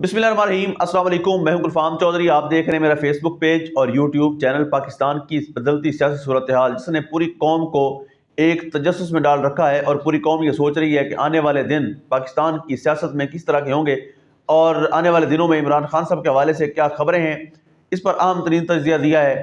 बिस्मिल्लाहिर्रहमानिर्रहीम, अस्सलाम वालेकुम। मैं हूं गुलफाम चौधरी। आप देख रहे हैं मेरा फेसबुक पेज और यूट्यूब चैनल। पाकिस्तान की इस बदलती सियासी सूरत हाल जिसने पूरी कौम को एक तजस्सुस में डाल रखा है और पूरी कौम ये सोच रही है कि आने वाले दिन पाकिस्तान की सियासत में किस तरह के होंगे और आने वाले दिनों में इमरान खान साहब के हवाले से क्या खबरें हैं, इस पर अहम तरीन तजिया दिया है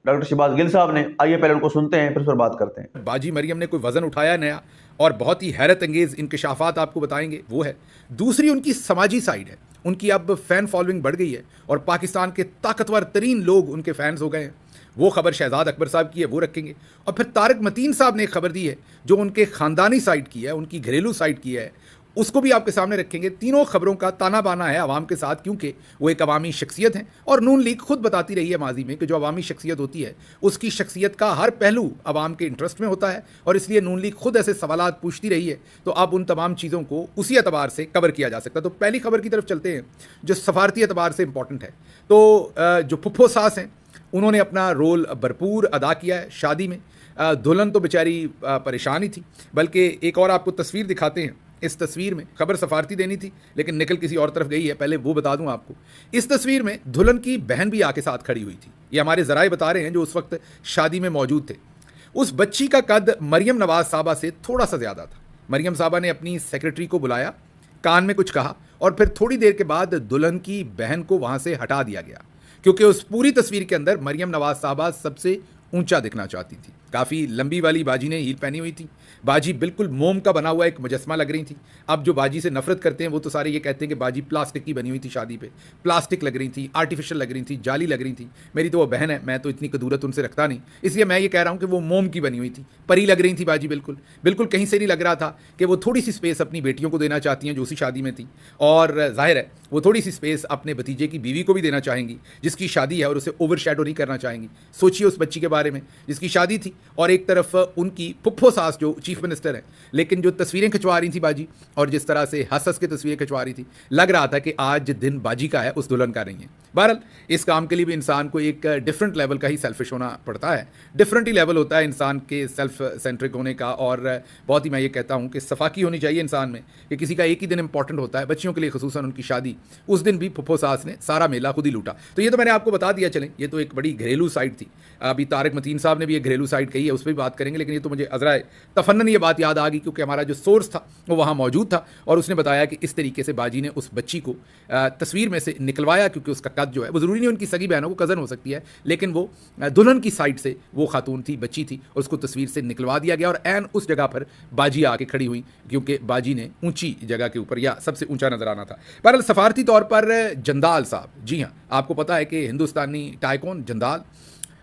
डॉक्टर शहबाज गिल साहब ने। आइए पहले उनको सुनते हैं, फिर उस पर बात करते हैं। बाजी मरियम ने कोई वज़न उठाया नया और बहुत ही हैरत अंगेज़ इंकशाफात आपको बताएंगे, वो है। दूसरी उनकी समाजी साइड है, उनकी अब फ़ैन फॉलोइंग बढ़ गई है और पाकिस्तान के ताकतवर तरीन लोग उनके फ़ैन्स हो गए हैं। वो खबर शहजाद अकबर साहब की है, वो रखेंगे। और फिर तारिक मतीन साहब ने एक खबर दी है जो उनके ख़ानदानी साइड की है, उनकी घरेलू साइड की है, उसको भी आपके सामने रखेंगे। तीनों खबरों का ताना बाना है अवाम के साथ, क्योंकि वो एक अवामी शख्सियत हैं और नून लीग खुद बताती रही है माजी में कि जो अवामी शख्सियत होती है उसकी शख्सियत का हर पहलू अवाम के इंटरेस्ट में होता है और इसलिए नून लीग खुद ऐसे सवालात पूछती रही है। तो अब उन तमाम चीज़ों को उसी एतबार से कवर किया जा सकता है। तो पहली खबर की तरफ चलते हैं जो सफारती एतबार से इंपॉर्टेंट है। तो जो फुफ्फो सास हैं उन्होंने अपना रोल भरपूर अदा किया है शादी में। दुल्हन तो बेचारी परेशान ही थी, बल्कि एक और आपको तस्वीर दिखाते हैं। इस तस्वीर में खबर सफारती देनी थी लेकिन निकल किसी और तरफ गई है, पहले वो बता दूं आपको। इस तस्वीर में दुल्हन की बहन भी आके साथ खड़ी हुई थी। ये हमारे ज़राए बता रहे हैं जो उस वक्त शादी में मौजूद थे। उस बच्ची का कद मरियम नवाज साहबा से थोड़ा सा ज़्यादा था। मरियम साहबा ने अपनी सेक्रेटरी को बुलाया, कान में कुछ कहा और फिर थोड़ी देर के बाद दुल्हन की बहन को वहाँ से हटा दिया गया, क्योंकि उस पूरी तस्वीर के अंदर मरियम नवाज साहबा सबसे ऊंचा दिखना चाहती थी। काफ़ी लंबी वाली बाजी ने हील पहनी हुई थी। बाजी बिल्कुल मोम का बना हुआ एक मुजस्मा लग रही थी। अब जो बाजी से नफरत करते हैं वो तो सारे ये कहते हैं कि बाजी प्लास्टिक की बनी हुई थी, शादी पे प्लास्टिक लग रही थी, आर्टिफिशियल लग रही थी, जाली लग रही थी। मेरी तो वो बहन है, मैं तो इतनी कदूरत उनसे रखता नहीं, इसलिए मैं ये कह रहा हूँ कि वो मोम की बनी हुई थी, परी लग रही थी बाजी। बिल्कुल बिल्कुल कहीं से नहीं लग रहा था कि वो थोड़ी सी स्पेस अपनी बेटियों को देना चाहती हैं जो उसी शादी में थी, और जाहिर है वो थोड़ी सी स्पेस अपने भतीजे की बीवी को भी देना चाहेंगी जिसकी शादी है और उसे ओवर शैडो नहीं करना चाहेंगी। सोचिए उस बच्ची के बारे में जिसकी शादी थी और एक तरफ उनकी फुफ्फो सास जो चीफ मिनिस्टर हैं। लेकिन जो तस्वीरें खिंचवा रही थी बाजी और जिस तरह से हंस हंस के तस्वीरें खिंचवा रही थी, लग रहा था कि आज दिन बाजी का है, उस दुल्हन का नहीं है। बहरहाल इस काम के लिए भी इंसान को एक डिफरेंट लेवल का ही सेल्फिश होना पड़ता है। डिफरेंट ही लेवल होता है इंसान के सेल्फ सेंट्रिक होने का, और बहुत ही मैं ये कहता हूँ कि सफाकी होनी चाहिए इंसान में कि किसी का एक ही दिन इंपॉर्टेंट होता है। बच्चियों के लिए खुसूसन उनकी शादी, उस दिन भी फुफ्फो सास ने सारा मेला खुद ही लूटा। तो ये तो मैंने आपको बता दिया। चलें, ये तो एक बड़ी घरेलू साइड थी। अभी तारिक मतीन साहब ने भी एक घरेलू साइड कही है, उस पर भी बात करेंगे। लेकिन ये तो मुझे अजरा तफन्नन ये बात याद आ गई क्योंकि हमारा जो सोर्स था वो वहाँ मौजूद था और उसने बताया कि इस तरीके से बाजी ने उस बच्ची को तस्वीर में से निकलवाया, क्योंकि उसका कद जो है वो ज़रूरी नहीं उनकी सगी बहनों को कज़न हो सकती है, लेकिन वो दुल्हन की साइड से वो खातून थी, बच्ची थी, और उसको तस्वीर से निकलवा दिया गया और एन उस जगह पर बाजी आके खड़ी हुई क्योंकि बाजी ने ऊंची जगह के ऊपर या सबसे ऊंचा नजर आना था। पर सफारती तौर पर जंदाल साहब, जी हाँ, आपको पता है कि हिंदुस्तानी टाइकॉन जंदाल,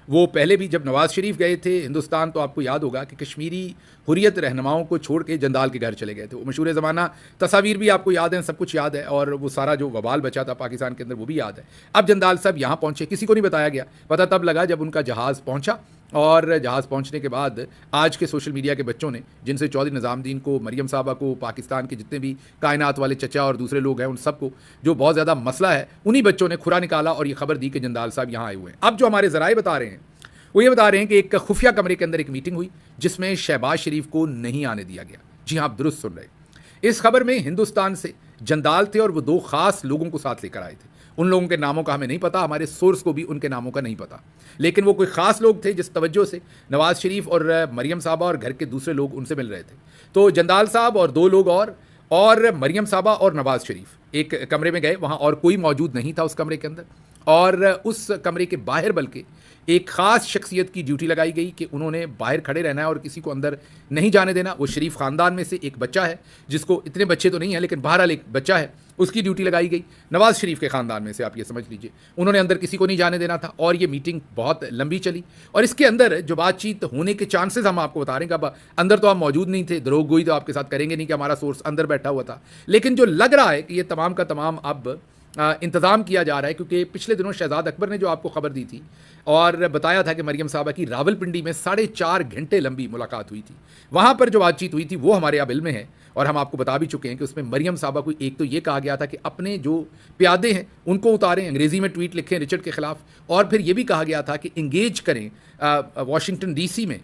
वो पहले भी जब नवाज़ शरीफ गए थे हिंदुस्तान तो आपको याद होगा कि कश्मीरी हुर्रियत रहनुमाओं को छोड़ के जंदाल के घर चले गए थे। वो मशहूर ज़माना तस्वीर भी आपको याद है, सब कुछ याद है, और वो सारा जो वबाल बचा था पाकिस्तान के अंदर वो भी याद है। अब जंदाल साहब यहाँ पहुँचे, किसी को नहीं बताया गया, पता तब लगा जब उनका जहाज़ पहुँचा। और जहाज़ पहुंचने के बाद आज के सोशल मीडिया के बच्चों ने, जिनसे चौधरी निज़ामुद्दीन को, मरियम साहबा को, पाकिस्तान के जितने भी कायनात वाले चचा और दूसरे लोग हैं उन सबको जो बहुत ज़्यादा मसला है, उन्हीं बच्चों ने खुरा निकाला और ये खबर दी कि जंदाल साहब यहाँ आए हुए हैं। अब जो हमारे ज़राए बता रहे हैं वो ये बता रहे हैं कि एक खुफिया कमरे के अंदर एक मीटिंग हुई जिसमें शहबाज शरीफ को नहीं आने दिया गया। जी हाँ, आप दुरुस्त सुन रहे। इस खबर में हिंदुस्तान से जंदाल थे और वो दो खास लोगों को साथ लेकर आए थे। उन लोगों के नामों का हमें नहीं पता, हमारे सोर्स को भी उनके नामों का नहीं पता, लेकिन वो कोई ख़ास लोग थे जिस तवज्जो से नवाज़ शरीफ और मरियम साहबा और घर के दूसरे लोग उनसे मिल रहे थे। तो जंदाल साहब और दो लोग और मरियम साहबा और नवाज़ शरीफ एक कमरे में गए। वहाँ और कोई मौजूद नहीं था उस कमरे के अंदर, और उस कमरे के बाहर बल्कि एक ख़ास शख्सियत की ड्यूटी लगाई गई कि उन्होंने बाहर खड़े रहना है और किसी को अंदर नहीं जाने देना। वो शरीफ ख़ानदान में से एक बच्चा है, जिसको इतने बच्चे तो नहीं हैं लेकिन बहरहाल एक बच्चा है, उसकी ड्यूटी लगाई गई। नवाज़ शरीफ के ख़ानदान में से, आप ये समझ लीजिए, उन्होंने अंदर किसी को नहीं जाने देना था। और ये मीटिंग बहुत लंबी चली और इसके अंदर जो बातचीत होने के चांसेस हम आपको बता रहे हैं कि अब अंदर तो आप मौजूद नहीं थे, दरोग गोई तो आपके साथ करेंगे नहीं कि हमारा सोर्स अंदर बैठा हुआ था, लेकिन जो लग रहा है कि ये तमाम का तमाम अब इंतज़ाम किया जा रहा है, क्योंकि पिछले दिनों शहजाद अकबर ने जो आपको खबर दी थी और बताया था कि मरियम साहबा की रावलपिंडी में 4.5 घंटे लंबी मुलाकात हुई थी। वहाँ पर जो बातचीत हुई थी वो हमारे अब इल्म में है और हम आपको बता भी चुके हैं कि उसमें मरियम साहबा को एक तो ये कहा गया था कि अपने जो प्यादे हैं उनको उतारें, अंग्रेज़ी में ट्वीट लिखें रिचर्ड के ख़िलाफ़, और फिर ये भी कहा गया था कि इंगेज करें वाशिंगटन DC में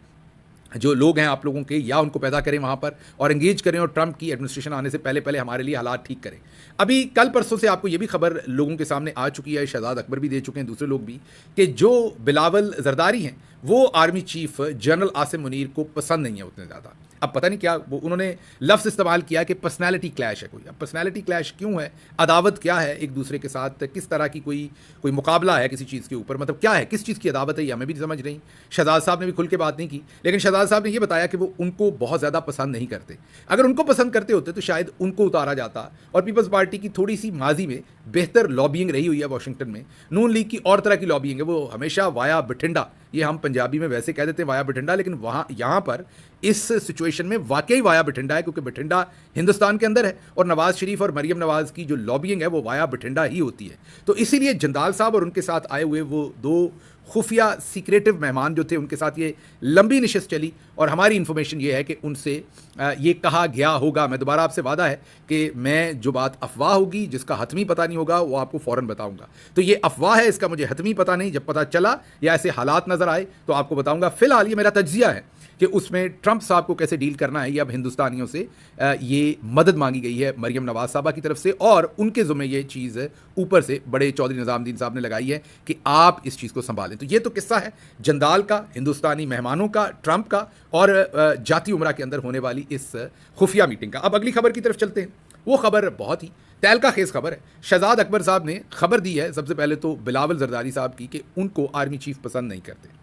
जो लोग हैं आप लोगों के, या उनको पैदा करें वहाँ पर और एंगेज करें और ट्रंप की एडमिनिस्ट्रेशन आने से पहले पहले हमारे लिए हालात ठीक करें। अभी कल परसों से आपको ये भी खबर लोगों के सामने आ चुकी है, शहजाद अकबर भी दे चुके हैं, दूसरे लोग भी, कि जो बिलावल जरदारी हैं वो army chief general Asim Munir को पसंद नहीं है उतने ज़्यादा। अब पता नहीं क्या वो उन्होंने लफ्ज़ इस्तेमाल किया कि पर्सनैलिटी क्लैश है कोई। अब पर्सनैलिटी क्लैश क्यों है, अदावत क्या है एक दूसरे के साथ, किस तरह की कोई मुकाबला है किसी चीज़ के ऊपर, मतलब क्या है, किस चीज़ की अदावत है, ये हमें भी समझ नहीं। शहजाद साहब ने भी खुल के बात नहीं की, लेकिन शहजाद साहब ने ये बताया कि वो उनको बहुत ज़्यादा पसंद नहीं करते। अगर उनको पसंद करते होते तो शायद उनको उतारा जाता। और पीपल्स पार्टी की थोड़ी सी माजी में बेहतर लॉबिंग रही हुई है वाशिंगटन में। नून लीग की और तरह की लॉबिंग है, वो हमेशा वाया बठिंडा, ये हम पंजाबी में वैसे कह देते हैं वाया बठिंडा, लेकिन वहाँ यहाँ पर इस सिचुएशन में वाकई वाया बठिंडा है, क्योंकि बठिंडा हिंदुस्तान के अंदर है और नवाज़ शरीफ और मरीम नवाज़ की जो लॉबिंग है वो वाया बठिंडा ही होती है। तो इसीलिए जंदाल साहब और उनके साथ आए हुए वो दो खुफिया सीक्रेटिव मेहमान जो थे, उनके साथ ये लंबी नशिस्त चली और हमारी इन्फॉर्मेशन ये है कि उनसे ये कहा गया होगा, मैं दोबारा आपसे वादा है कि मैं जो बात अफवाह होगी, जिसका हतमी पता नहीं होगा, वो आपको फ़ौरन बताऊंगा। तो ये अफवाह है, इसका मुझे हतमी पता नहीं, जब पता चला या ऐसे हालात नज़र आए तो आपको बताऊंगा। फ़िलहाल ये मेरा तज्जिया है कि उसमें ट्रंप साहब को कैसे डील करना है। ये अब हिंदुस्तानियों से ये मदद मांगी गई है मरीम नवाज़ साहबा की तरफ से, और उनके ज़ुम्मे ये चीज़ ऊपर से बड़े चौधरी निज़ामुद्दीन साहब ने लगाई है कि आप इस चीज़ को संभालें। तो ये तो किस्सा है जंदाल का, हिंदुस्तानी मेहमानों का, ट्रंप का और जाती उमरा के अंदर होने वाली इस खुफिया मीटिंग का। अब अगली खबर की तरफ चलते हैं। वो खबर बहुत ही तहलका खेज खबर है। शहजाद अकबर साहब ने खबर दी है सबसे पहले तो बिलावल जरदारी साहब की कि उनको आर्मी चीफ पसंद नहीं करते,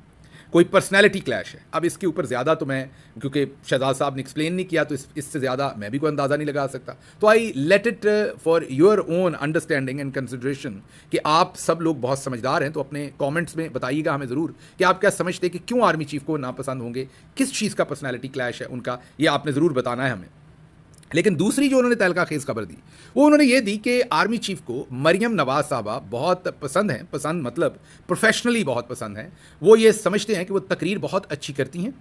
कोई पर्सनैलिटी क्लैश है। अब इसके ऊपर ज़्यादा तो मैं, क्योंकि शहजाद साहब ने एक्सप्लेन नहीं किया, तो इससे ज़्यादा मैं भी कोई अंदाज़ा नहीं लगा सकता। तो I let it for your own understanding and consideration कि आप सब लोग बहुत समझदार हैं, तो अपने कमेंट्स में बताइएगा हमें ज़रूर कि आप क्या समझते हैं कि क्यों आर्मी चीफ को नापसंद होंगे, किस चीज़ का पर्सनैलिटी क्लैश है उनका, ये आपने ज़रूर बताना है हमें। लेकिन दूसरी जो उन्होंने तहलका खेज खबर दी वो उन्होंने ये दी कि आर्मी चीफ को मरीम नवाज साहबा बहुत पसंद हैं, पसंद मतलब प्रोफेशनली बहुत पसंद हैं। वो ये समझते हैं कि वो तकरीर बहुत अच्छी करती हैं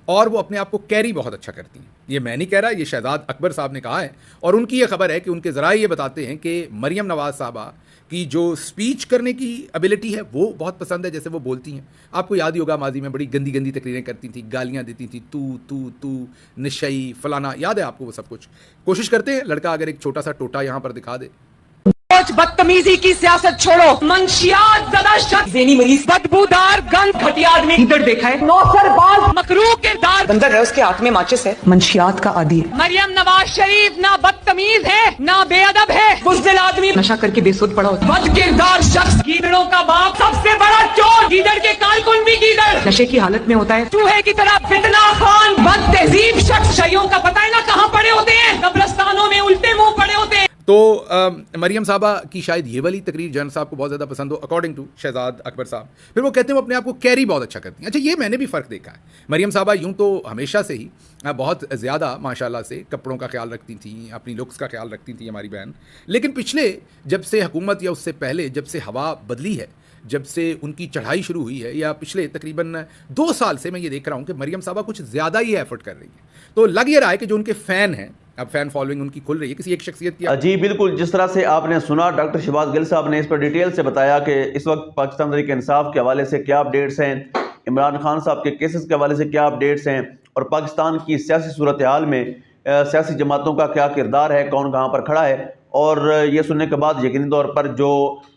और वो अपने आप को कैरी बहुत अच्छा करती हैं। ये मैं नहीं कह रहा, ये शहजाद अकबर साहब ने कहा है और उनकी ये खबर है कि उनके ज़राए ये बताते हैं कि मरीम नवाज साहबा की जो स्पीच करने की एबिलिटी है वो बहुत पसंद है, जैसे वो बोलती हैं। आपको याद ही होगा माजी में बड़ी गंदी गंदी तकरीरें करती थी, गालियाँ देती थी, तू नशई फलाना, याद है आपको वो सब कुछ। कोशिश करते हैं लड़का अगर एक छोटा सा टोटा यहाँ पर दिखा दे। बदतमीजी की सियासत छोड़ो, मंशियात ज़दा शख्स, ज़हनी मरीज, बदबूदार, गंद, घटिया आदमी इधर देखा है, नौसरबाज, मकरूह किरदार, बंदर है, उसके हाथ में माचिस है, मंशियात का आदी है। मरियम नवाज शरीफ ना बदतमीज है ना बेअदब है, बुज़दिल आदमी, नशा करके बेसुध पड़ा होता है, बद किरदार शख्स, गीदड़ों का बाप, सबसे बड़ा चोर, गीदड़ के कारकुन भी गीदड़, नशे की हालत में होता है, चूहे की तरह फितना खान, बद तहजीब शख्स, शैयों का पता है ना कहाँ पड़े होते हैं, कब्रिस्तानों में उल्टे मुंह पड़े होते हैं। तो मरीम साहबा की शायद ये वाली तकरीर जनरल साहब को बहुत ज़्यादा पसंद हो, अकॉर्डिंग टू शहजाद अकबर साहब। फिर वो कहते हैं वो अपने आप को कैरी बहुत अच्छा करती हैं। अच्छा, ये मैंने भी फ़र्क देखा है। मरीम साहबा यूँ तो हमेशा से ही बहुत ज़्यादा माशाल्लाह से कपड़ों का ख्याल रखती थी, अपनी लुक्स का ख्याल रखती थी हमारी बहन, लेकिन पिछले जब से हुकूमत या उससे पहले जब से हवा बदली है, जब से उनकी चढ़ाई शुरू हुई है, या पिछले तकरीबन 2 साल से मैं ये देख रहा हूँ कि मरीम साहबा कुछ ज़्यादा ही एफर्ट कर रही है। तो लग ये रहा है कि जो उनके फ़ैन हैं, अब फैन फॉलोइंग उनकी खुल रही है किसी एक शख्सियत की। जी बिल्कुल, जिस तरह से आपने सुना डॉक्टर शहबाज गिल साहब ने इस पर डिटेल से बताया कि इस वक्त पाकिस्तान तहरीक इंसाफ के हवाले से क्या अपडेट्स हैं, इमरान खान साहब के केसेस के हवाले से क्या अपडेट्स हैं, और पाकिस्तान की सियासी सूरत हाल में सियासी जमातों का क्या किरदार है, कौन कहाँ पर खड़ा है। और ये सुनने के बाद यकीनी तौर पर जो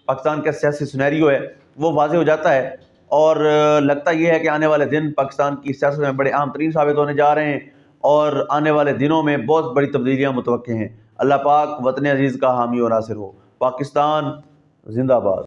पाकिस्तान का सियासी सिनेरियो है वो वाज़ेह हो जाता है, और लगता यह है कि आने वाले दिन पाकिस्तान की सियासत में बड़े अहम तरीन साबित होने जा रहे हैं और आने वाले दिनों में बहुत बड़ी तब्दीलियाँ मुतवक्के हैं। अल्लाह पाक वतन अजीज़ का हामी और नासिर हो। पाकिस्तान जिंदाबाद।